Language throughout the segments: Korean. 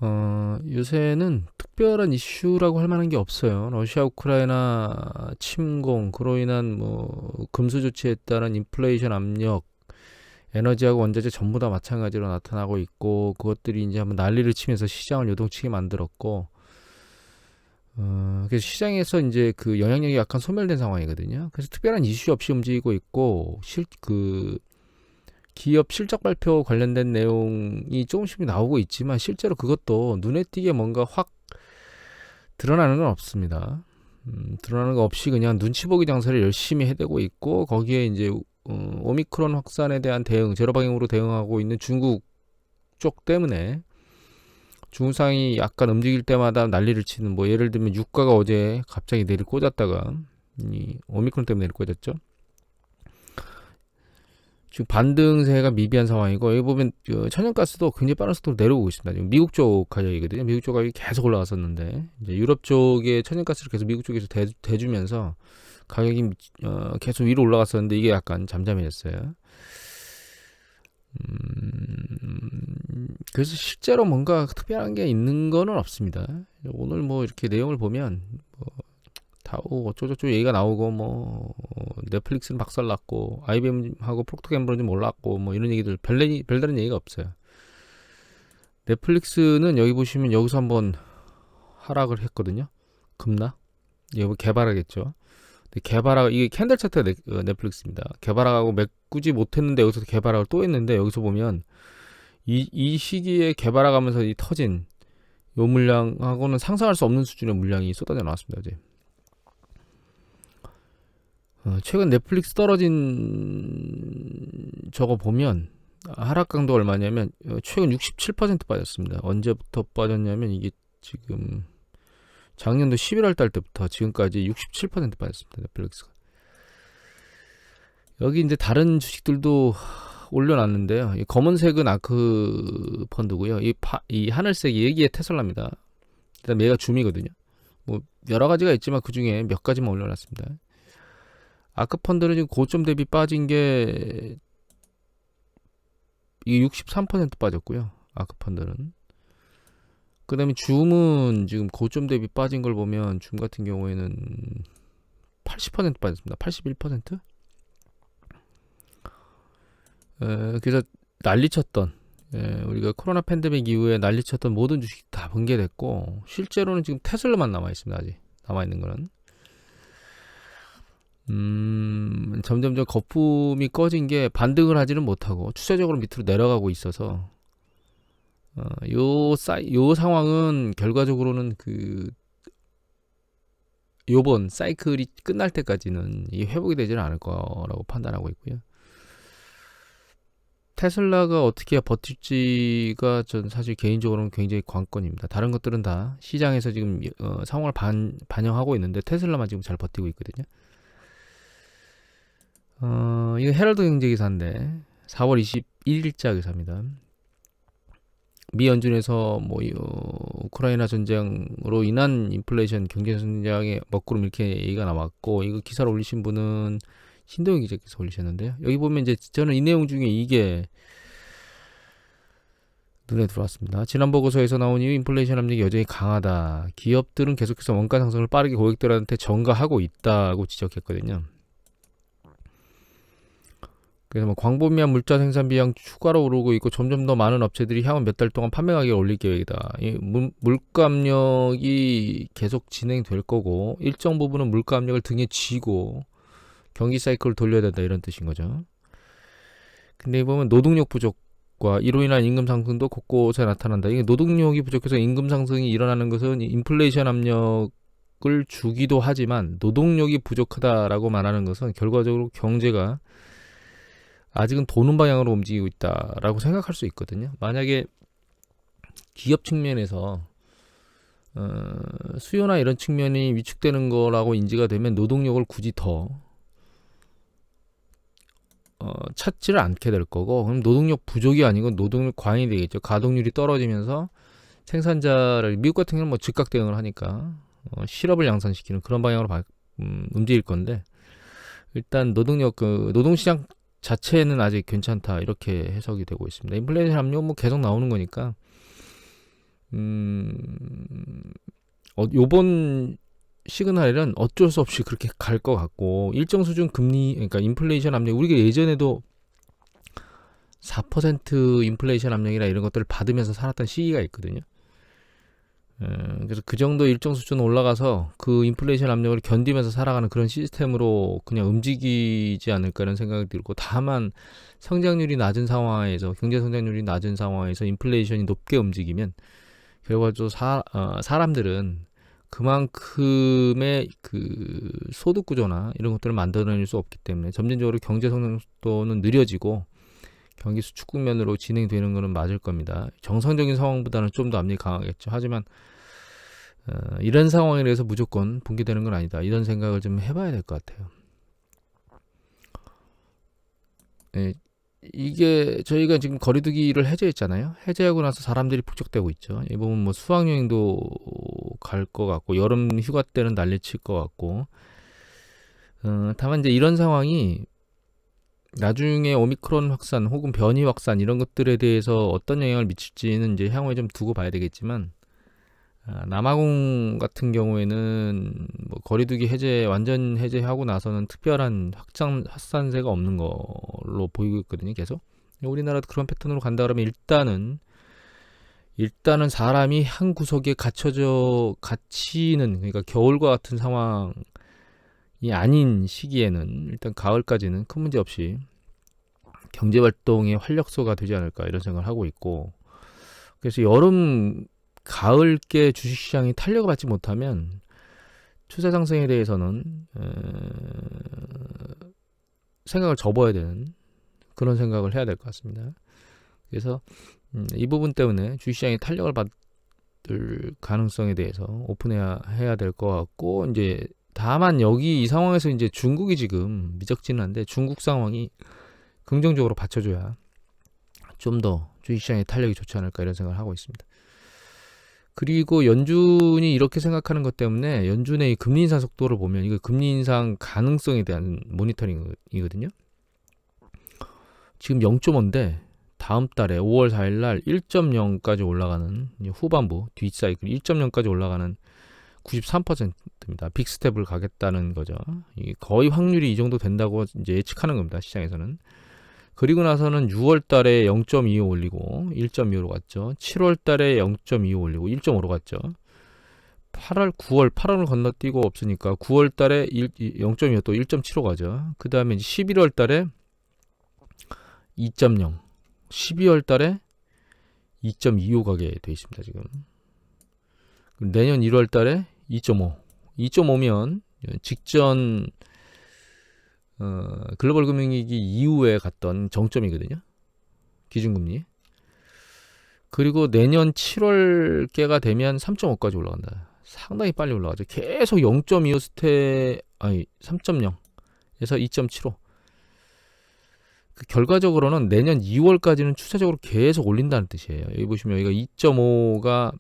요새는 특별한 이슈라고 할 만한 게 없어요. 러시아 우크라이나 침공, 그로 인한 뭐 금수 조치에 따른 인플레이션 압력, 에너지하고 원자재 전부 다 마찬가지로 나타나고 있고, 그것들이 이제 한번 난리를 치면서 시장을 요동치게 만들었고, 그래서 시장에서 이제 그 영향력이 약간 소멸된 상황이거든요. 그래서 특별한 이슈 없이 움직이고 있고, 기업 실적 발표 관련된 내용이 조금씩 나오고 있지만, 실제로 그것도 눈에 띄게 뭔가 확 드러나는 건 없습니다. 드러나는 거 없이 그냥 눈치 보기 장사를 열심히 해대고 있고, 거기에 이제 오미크론 확산에 대한 대응, 제로 방향으로 대응하고 있는 중국 쪽 때문에 중국 상이 약간 움직일 때마다 난리를 치는, 뭐 예를 들면 유가가 어제 갑자기 내리 꽂았다가 이 오미크론 때문에 내리 꽂았죠. 지금 반등세가 미비한 상황이고, 여기 보면 천연가스도 굉장히 빠른 속도로 내려오고 있습니다. 지금 미국 쪽 가격이거든요. 미국 쪽 가격이 계속 올라갔었는데, 이제 유럽 쪽에 천연가스를 계속 미국 쪽에서 대주면서 가격이 계속 위로 올라갔었는데, 이게 약간 잠잠해졌어요. 그래서 실제로 뭔가 특별한 게 있는 거는 없습니다. 오늘 뭐 이렇게 내용을 보면 뭐 다오 어쩌고저쩌고 얘기가 나오고, 뭐 넷플릭스는 박살났고 IBM하고 프록터갬블은 좀 올랐고, 뭐 이런 얘기들, 별다른 얘기가 없어요. 넷플릭스는 여기 보시면 여기서 한번 하락을 했거든요. 급락. 이거 개발하겠죠. 근데 개발하고, 이게 캔들 차트가 넷플릭스입니다. 개발하고 메꾸지 못했는데 여기서 개발하고 또 했는데, 여기서 보면 이 시기에 개발하면서 이 터진 요 물량하고는 상상할 수 없는 수준의 물량이 쏟아져 나왔습니다. 이제 최근 넷플릭스 떨어진 저거 보면 하락 강도 얼마냐면, 최근 67% 빠졌습니다. 언제부터 빠졌냐면, 이게 지금 작년도 11월 달 때부터 지금까지 67% 빠졌습니다. 넷플릭스가. 여기 이제 다른 주식들도 올려놨는데요. 이 검은색은 아크 펀드고요. 이 하늘색이 여기에 테슬라입니다. 일단 얘가 줌이거든요. 뭐 여러 가지가 있지만 그 중에 몇 가지만 올려놨습니다. 아크 펀드는 지금 고점 대비 빠진 게 이게 63% 빠졌고요. 아크 펀드는. 그다음에 줌은 지금 고점 대비 빠진 걸 보면, 줌 같은 경우에는 80% 빠졌습니다. 81%? 그래서 난리쳤던, 우리가 코로나 팬데믹 이후에 난리쳤던 모든 주식 다 붕괴됐고, 실제로는 지금 테슬라만 남아 있습니다. 아직 남아 있는 거는. 점점점 거품이 꺼진 게 반등을 하지는 못하고 추세적으로 밑으로 내려가고 있어서, 요 상황은 결과적으로는 요번 사이클이 끝날 때까지는 이 회복이 되지는 않을 거라고 판단하고 있고요. 테슬라가 어떻게 버틸지가 전 사실 개인적으로는 굉장히 관건입니다. 다른 것들은 다 시장에서 지금 상황을 반영하고 있는데, 테슬라만 지금 잘 버티고 있거든요. 이거 헤럴드 경제기사인데 4월 21일자 기사입니다. 미 연준에서 뭐 우크라이나 전쟁으로 인한 인플레이션 경제 성장의 먹구름, 이렇게 얘기가 나왔고, 이거 기사를 올리신 분은 신도영 기자께서 올리셨는데요. 여기 보면 이제 저는 이 내용 중에 이게 눈에 들어왔습니다. 지난 보고서에서 나온 이후 인플레이션 압력이 여전히 강하다. 기업들은 계속해서 원가 상승을 빠르게 고객들한테 전가하고 있다고 지적했거든요. 그래서 뭐 광범위한 물자 생산 비용 추가로 오르고 있고, 점점 더 많은 업체들이 향후 몇 달 동안 판매 가격을 올릴 계획이다. 이 물가 압력이 계속 진행될 거고, 일정 부분은 물가 압력을 등에 쥐고 경기 사이클을 돌려야 된다, 이런 뜻인 거죠. 근데 보면 노동력 부족과 이로 인한 임금 상승도 곳곳에 나타난다. 이게 노동력이 부족해서 임금 상승이 일어나는 것은 인플레이션 압력을 주기도 하지만, 노동력이 부족하다라고 말하는 것은 결과적으로 경제가 아직은 도는 방향으로 움직이고 있다라고 생각할 수 있거든요. 만약에 기업 측면에서 수요나 이런 측면이 위축되는 거라고 인지가 되면, 노동력을 굳이 더 찾지를 않게 될 거고, 그럼 노동력 부족이 아니고 노동력 과잉이 되겠죠. 가동률이 떨어지면서 생산자를, 미국 같은 경우는 뭐 즉각 대응을 하니까 실업을 양산시키는 그런 방향으로 움직일 건데, 일단 노동시장 자체는 아직 괜찮다, 이렇게 해석이 되고 있습니다. 인플레이션 압력 뭐 계속 나오는 거니까 요번 시그널은 어쩔 수 없이 그렇게 갈 것 같고, 일정 수준 금리, 그러니까 인플레이션 압력, 우리가 예전에도 4% 인플레이션 압력이나 이런 것들을 받으면서 살았던 시기가 있거든요. 그래서 그 정도 일정 수준 올라가서 그 인플레이션 압력을 견디면서 살아가는 그런 시스템으로 그냥 움직이지 않을까 이런 생각이 들고, 다만 성장률이 낮은 상황에서, 경제 성장률이 낮은 상황에서 인플레이션이 높게 움직이면 결과적으로 사람들은 그만큼의 그 소득 구조나 이런 것들을 만들어낼 수 없기 때문에 점진적으로 경제 성장 속도는 느려지고 경기 수축 국면으로 진행되는 것은 맞을 겁니다. 정상적인 상황보다는 좀 더 압력이 강하겠죠. 하지만 이런 상황에 대해서 무조건 붕괴되는 건 아니다. 이런 생각을 좀 해봐야 될 것 같아요. 네, 이게 저희가 지금 거리두기를 해제했잖아요. 해제하고 나서 사람들이 북적대고 있죠. 이 부분 뭐 수학여행도 갈 것 같고, 여름 휴가 때는 난리칠 것 같고, 다만 이제 이런 상황이 나중에 오미크론 확산 혹은 변이 확산 이런 것들에 대해서 어떤 영향을 미칠지는 이제 향후에 좀 두고 봐야 되겠지만, 남아공 같은 경우에는 뭐 거리두기 해제 완전 해제하고 나서는 특별한 확산세가 없는 걸로 보이고 있거든요. 계속 우리나라도 그런 패턴으로 간다 그러면 일단은 사람이 한 구석에 갇히는, 그러니까 겨울과 같은 상황이 아닌 시기에는 일단 가을까지는 큰 문제 없이 경제 활동의 활력소가 되지 않을까 이런 생각을 하고 있고, 그래서 여름 가을께 주식시장이 탄력을 받지 못하면 추세 상승에 대해서는 생각을 접어야 되는 그런 생각을 해야 될 것 같습니다. 그래서 이 부분 때문에 주식시장이 탄력을 받을 가능성에 대해서 오픈해야 될 것 같고, 이제 다만 여기 이 상황에서 이제 중국이 지금 미적지근한데 중국 상황이 긍정적으로 받쳐줘야 좀 더 주식시장의 탄력이 좋지 않을까 이런 생각을 하고 있습니다. 그리고 연준이 이렇게 생각하는 것 때문에 연준의 금리 인상 속도를 보면 이거 금리 인상 가능성에 대한 모니터링이거든요. 지금 0.5인데 다음 달에 5월 4일 날 1.0까지 올라가는, 후반부 뒷사이클 1.0까지 올라가는 93%입니다. 빅스텝을 가겠다는 거죠. 거의 확률이 이 정도 된다고 이제 예측하는 겁니다. 시장에서는. 그리고 나서는 6월 달에 0.25 올리고 1.25로 갔죠. 7월 달에 0.25 올리고 1.5로 갔죠. 8월, 9월, 8월을 건너뛰고 없으니까 9월 달에 0.25 또 1.75 가죠. 그 다음에 11월 달에 2.0, 12월 달에 2.25 가게 돼 있습니다. 지금. 내년 1월 달에 2.5. 2.5면 직전 글로벌 금융위기 이후에 갔던 정점이거든요. 기준금리. 그리고 내년 7월께가 되면 3.5까지 올라간다. 상당히 빨리 올라가죠. 계속 0.25 3.0에서 2.75. 결과적으로는 내년 2월까지는 추세적으로 계속 올린다는 뜻이에요. 여기 보시면 여기가 2.5가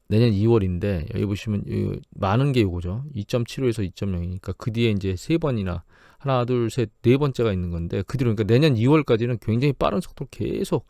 내년 2월인데 여기 보시면 많은 게 이거죠. 2.75에서 2.0이니까 그 뒤에 이제 세 번이나 하나, 둘, 셋, 네 번째가 있는 건데, 그 뒤로 그러니까 내년 2월까지는 굉장히 빠른 속도로 계속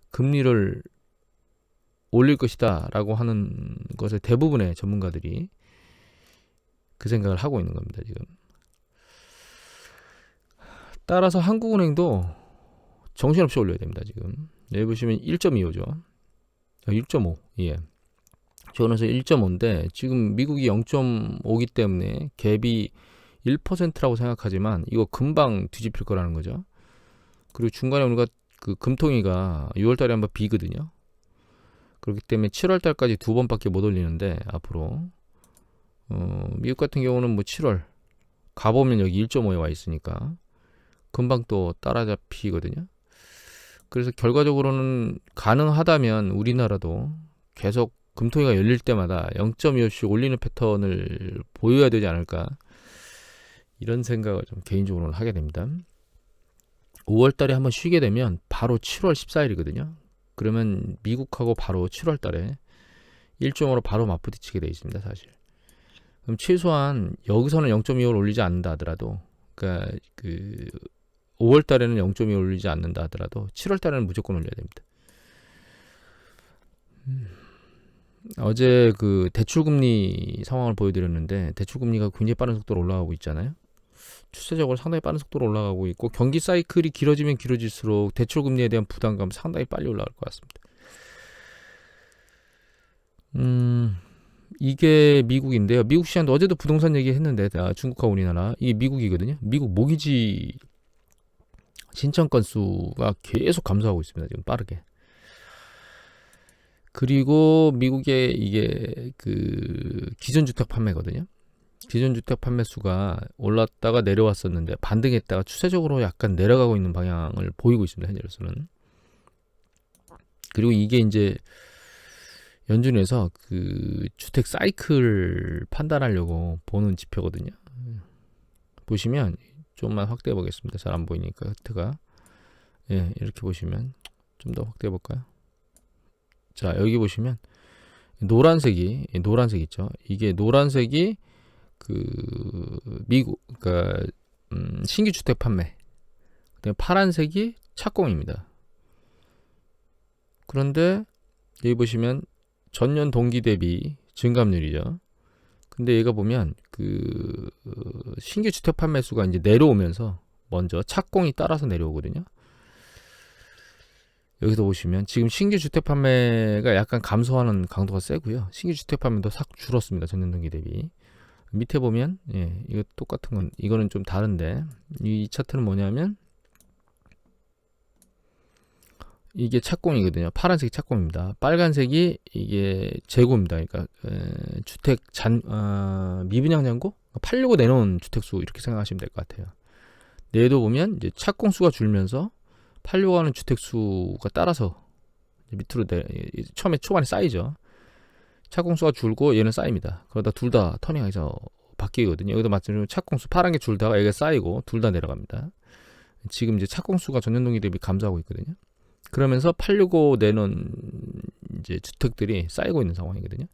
금리를 올릴 것이다라고 하는 것에 대부분의 전문가들이 그 생각을 하고 있는 겁니다. 지금. 따라서 한국은행도 정신없이 올려야 됩니다. 지금. 여기 보시면 1.25죠. 1.5. 예. 저는서 1.5인데 지금 미국이 0.5기 때문에 갭이 1%라고 생각하지만 이거 금방 뒤집힐 거라는 거죠. 그리고 중간에 우리가 그 금통위가 6월 달에 한번 비거든요. 그렇기 때문에 7월 달까지 두 번밖에 못 올리는데 앞으로 미국 같은 경우는 뭐 7월 가보면 여기 1.5에 와 있으니까 금방 또 따라잡히거든요. 그래서 결과적으로는 가능하다면 우리나라도 계속 금통위가 열릴 때마다 0.25씩 올리는 패턴을 보여야 되지 않을까 이런 생각을 좀 개인적으로는 하게 됩니다. 5월 달에 한번 쉬게 되면 바로 7월 14일이거든요. 그러면 미국하고 바로 7월 달에 1.5로 바로 맞부딪히게 돼 있습니다. 사실. 그럼 최소한 여기서는 0.25를 올리지 않는다 하더라도, 그러니까 그 5월 달에는 0.25를 올리지 않는다 하더라도 7월 달에는 무조건 올려야 됩니다. 어제 그 대출금리 상황을 보여드렸는데 대출금리가 굉장히 빠른 속도로 올라가고 있잖아요. 추세적으로 상당히 빠른 속도로 올라가고 있고 경기 사이클이 길어지면 길어질수록 대출금리에 대한 부담감 상당히 빨리 올라갈 것 같습니다. 이게 미국인데요. 미국 시장도 어제도 부동산 얘기했는데 중국하고 우리나라 이게 미국이거든요. 미국 모기지 신청 건수가 계속 감소하고 있습니다. 지금 빠르게. 그리고 미국의 이게 그 기존주택 판매거든요. 기존주택 판매 수가 올랐다가 내려왔었는데 반등했다가 추세적으로 약간 내려가고 있는 방향을 보이고 있습니다. 현재로서는. 그리고 이게 이제 연준에서 그 주택 사이클 판단하려고 보는 지표거든요. 보시면 좀만 확대해 보겠습니다. 잘 안 보이니까 하트가. 예, 이렇게 보시면 좀 더 확대해 볼까요? 자, 여기 보시면 노란색이 노란색 있죠. 이게 노란색이 그 미국 그러니까 신규 주택 판매. 그다음에 파란색이 착공입니다. 그런데 여기 보시면 전년 동기 대비 증감률이죠. 근데 얘가 보면 그 신규 주택 판매 수가 이제 내려오면서 먼저 착공이 따라서 내려오거든요. 여기서 보시면 지금 신규 주택 판매가 약간 감소하는 강도가 세고요. 신규 주택 판매도 싹 줄었습니다. 전년 동기 대비. 밑에 보면 예, 이거 똑같은 건 이거는 좀 다른데 이 차트는 뭐냐면 이게 착공이거든요. 파란색이 착공입니다. 빨간색이 이게 재고입니다. 그러니까 주택 미분양 잔고 팔려고 내놓은 주택수 이렇게 생각하시면 될 것 같아요. 얘도 보면 이제 착공수가 줄면서 팔려고 하는 주택수가 따라서 밑으로 처음에 초반에 쌓이죠. 착공수가 줄고 얘는 쌓입니다. 그러다 둘 다 터닝해서 바뀌거든요. 여기도 마찬가지로 착공수 파란 게 줄다가 여기가 쌓이고 둘 다 내려갑니다. 지금 이제 착공수가 전년 동기 대비 감소하고 있거든요. 그러면서 팔려고 내놓은 이제 주택들이 쌓이고 있는 상황이거든요.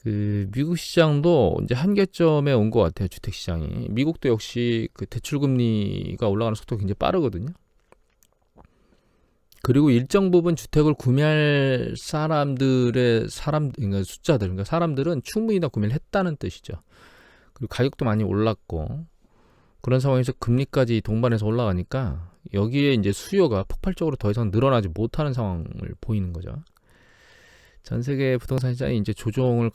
그 미국 시장도 이제 한계점에 온 것 같아요. 주택 시장이. 미국도 역시 그 대출 금리가 올라가는 속도가 굉장히 빠르거든요. 그리고 일정 부분 주택을 구매할 그러니까 숫자들, 그러니까 사람들은 충분히 다 구매를 했다는 뜻이죠. 그리고 가격도 많이 올랐고 그런 상황에서 금리까지 동반해서 올라가니까 여기에 이제 수요가 폭발적으로 더 이상 늘어나지 못하는 상황을 보이는 거죠. 전 세계 부동산 시장이 이제 조정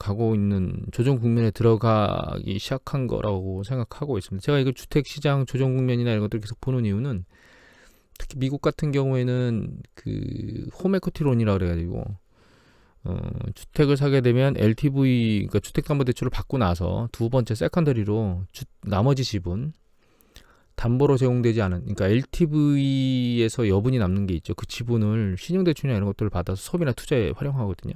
국면에 들어가기 시작한 거라고 생각하고 있습니다. 제가 이거 주택 시장 조정 국면이나 이런 것들을 계속 보는 이유는 특히 미국 같은 경우에는 그 홈에쿼티론이라 그래가지고 주택을 사게 되면 LTV, 그러니까 주택담보대출을 받고 나서 두 번째 세컨더리로 나머지 지분 담보로 제공되지 않은, 그러니까 LTV에서 여분이 남는 게 있죠. 그 지분을 신용대출이나 이런 것들을 받아서 소비나 투자에 활용하거든요.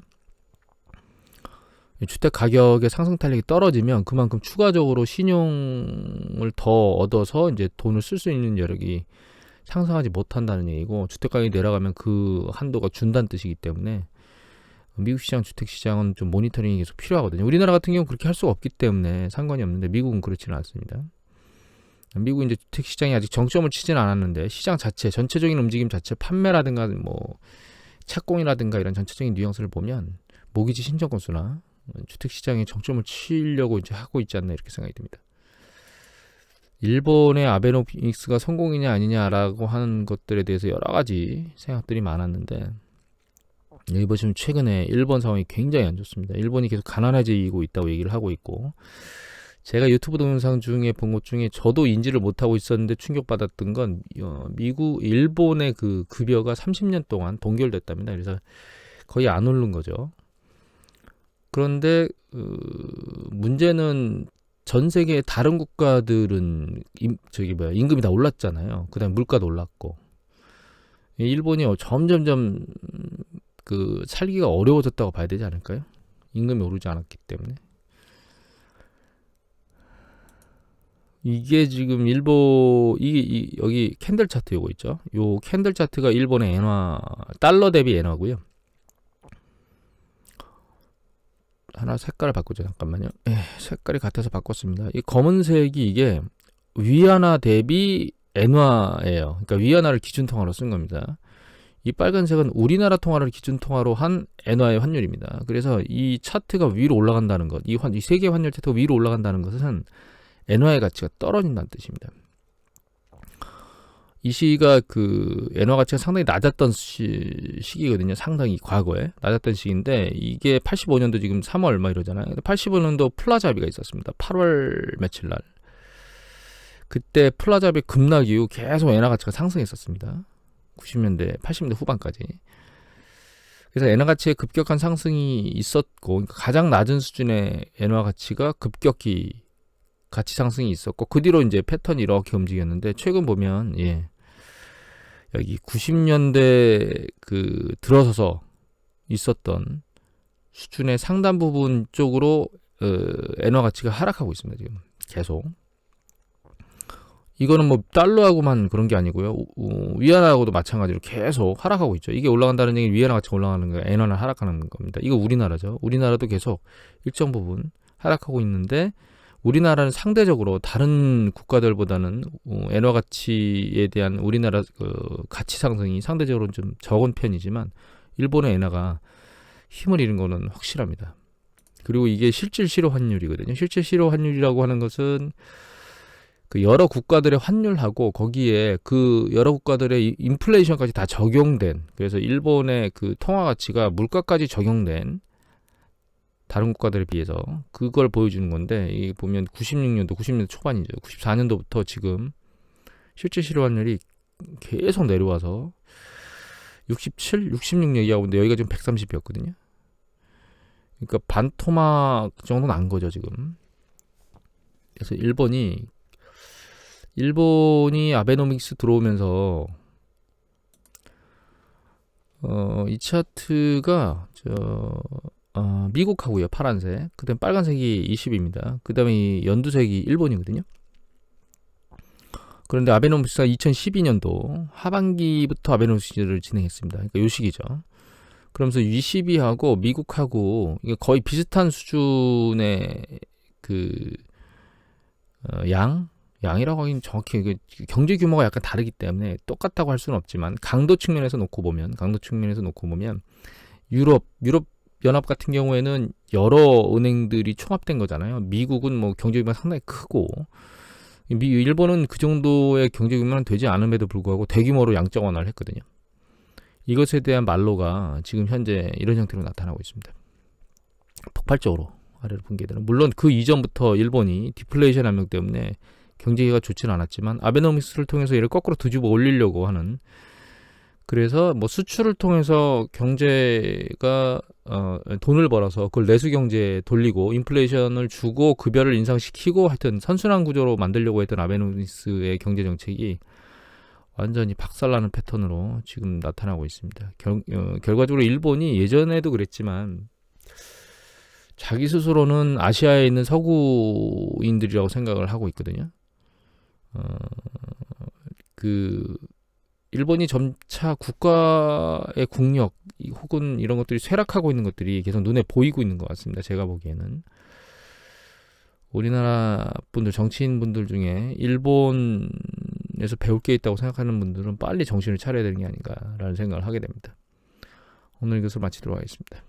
주택 가격의 상승 탄력이 떨어지면 그만큼 추가적으로 신용을 더 얻어서 이제 돈을 쓸 수 있는 여력이 상승하지 못한다는 얘기고, 주택 가격이 내려가면 그 한도가 준다는 뜻이기 때문에 미국 시장, 주택 시장은 좀 모니터링이 계속 필요하거든요. 우리나라 같은 경우는 그렇게 할 수가 없기 때문에 상관이 없는데 미국은 그렇지는 않습니다. 미국은 이제 주택 시장이 아직 정점을 치지는 않았는데 시장 자체, 전체적인 움직임 자체, 판매라든가 뭐 착공이라든가 이런 전체적인 뉘앙스를 보면 모기지 신청 건수나 주택 시장이 정점을 치려고 이제 하고 있지 않나 이렇게 생각이 듭니다. 일본의 아베노믹스가 성공이냐 아니냐라고 하는 것들에 대해서 여러 가지 생각들이 많았는데, 여기 보시면 최근에 일본 상황이 굉장히 안 좋습니다. 일본이 계속 가난해지고 있다고 얘기를 하고 있고, 제가 유튜브 동영상 중에 본 것 중에 저도 인지를 못하고 있었는데 충격받았던 건 일본의 그 급여가 30년 동안 동결됐답니다. 그래서 거의 안 오른 거죠. 그런데 문제는 전 세계 다른 국가들은 임금이 다 올랐잖아요. 그다음에 물가도 올랐고, 일본이 점점점 그 살기가 어려워졌다고 봐야 되지 않을까요? 임금이 오르지 않았기 때문에. 이게 지금 여기 캔들 차트 요거 있죠. 요 캔들 차트가 일본의 엔화, 달러 대비 엔화고요. 하나 색깔을 바꾸죠. 잠깐만요. 색깔이 같아서 바꿨습니다. 이 검은색이 이게 위안화 대비 엔화예요. 그러니까 위안화를 기준통화로 쓴 겁니다. 이 빨간색은 우리나라 통화를 기준 통화로 한 엔화의 환율입니다. 그래서 이 차트가 위로 올라간다는 것, 이 세계 환율 차트가 위로 올라간다는 것은 엔화의 가치가 떨어진다는 뜻입니다. 이 시기가 그 엔화 가치가 상당히 낮았던 시기거든요. 상당히 과거에 낮았던 시기인데 이게 85년도 지금 3월 얼마 이러잖아요. 85년도 플라자비가 있었습니다. 8월 며칠 날. 그때 플라자비 급락 이후 계속 엔화 가치가 상승했었습니다. 90년대, 80년대 후반까지. 그래서 엔화 가치의 급격한 상승이 있었고, 그러니까 가장 낮은 수준의 엔화 가치가 급격히 가치 상승이 있었고, 그 뒤로 이제 패턴이 이렇게 움직였는데, 최근 보면, 여기 90년대 그 들어서서 있었던 수준의 상단 부분 쪽으로 엔화 가치가 하락하고 있습니다. 지금 계속. 이거는 뭐 달러하고만 그런 게 아니고요. 위안화하고도 마찬가지로 계속 하락하고 있죠. 이게 올라간다는 얘기는 위안화 가치가 올라가는 거예요. 엔화는 하락하는 겁니다. 이거 우리나라죠. 우리나라도 계속 일정 부분 하락하고 있는데 우리나라는 상대적으로 다른 국가들보다는 엔화 가치에 대한 우리나라 가치 상승이 상대적으로 좀 적은 편이지만 일본의 엔화가 힘을 잃은 거는 확실합니다. 그리고 이게 실질 실효 환율이거든요. 실질 실효 환율이라고 하는 것은 그 여러 국가들의 환율하고 거기에 그 여러 국가들의 인플레이션까지 다 적용된, 그래서 일본의 그 통화 가치가 물가까지 적용된 다른 국가들에 비해서 그걸 보여주는 건데, 이 보면 90년도 초반이죠. 94년도부터 지금 실제 실효 환율이 계속 내려와서 67, 66 얘기하고 있는데 여기가 지금 130이었거든요. 그러니까 반토막 정도 난 거죠 지금. 그래서 일본이 아베노믹스 들어오면서 이 차트가 미국하고요. 파란색. 그다음 빨간색이 20입니다. 그다음에 연두색이 일본이거든요. 그런데 아베노믹스가 2012년도 하반기부터 아베노믹스를 진행했습니다. 그러니까 요 시기죠. 그러면서 22하고 미국하고 이게 거의 비슷한 수준의 그 양이라고 하긴 정확히 경제 규모가 약간 다르기 때문에 똑같다고 할 수는 없지만 강도 측면에서 놓고 보면 유럽 연합 같은 경우에는 여러 은행들이 총합된 거잖아요. 미국은 뭐 경제 규모가 상당히 크고 일본은 그 정도의 경제 규모는 되지 않음에도 불구하고 대규모로 양적 완화를 했거든요. 이것에 대한 만로가 지금 현재 이런 형태로 나타나고 있습니다. 폭발적으로 아래로 붕괴되는. 물론 그 이전부터 일본이 디플레이션 압력 때문에 경제가 좋지는 않았지만 아베노믹스를 통해서 이를 거꾸로 뒤집어 올리려고 하는, 그래서 뭐 수출을 통해서 경제가 돈을 벌어서 그걸 내수 경제에 돌리고 인플레이션을 주고 급여를 인상시키고 하여튼 선순환 구조로 만들려고 했던 아베노믹스의 경제 정책이 완전히 박살나는 패턴으로 지금 나타나고 있습니다. 결과적으로 일본이 예전에도 그랬지만 자기 스스로는 아시아에 있는 서구인들이라고 생각을 하고 있거든요. 일본이 점차 국가의 국력 혹은 이런 것들이 쇠락하고 있는 것들이 계속 눈에 보이고 있는 것 같습니다. 제가 보기에는 우리나라 분들, 정치인 분들 중에 일본에서 배울 게 있다고 생각하는 분들은 빨리 정신을 차려야 되는 게 아닌가라는 생각을 하게 됩니다. 오늘 이것을 마치도록 하겠습니다.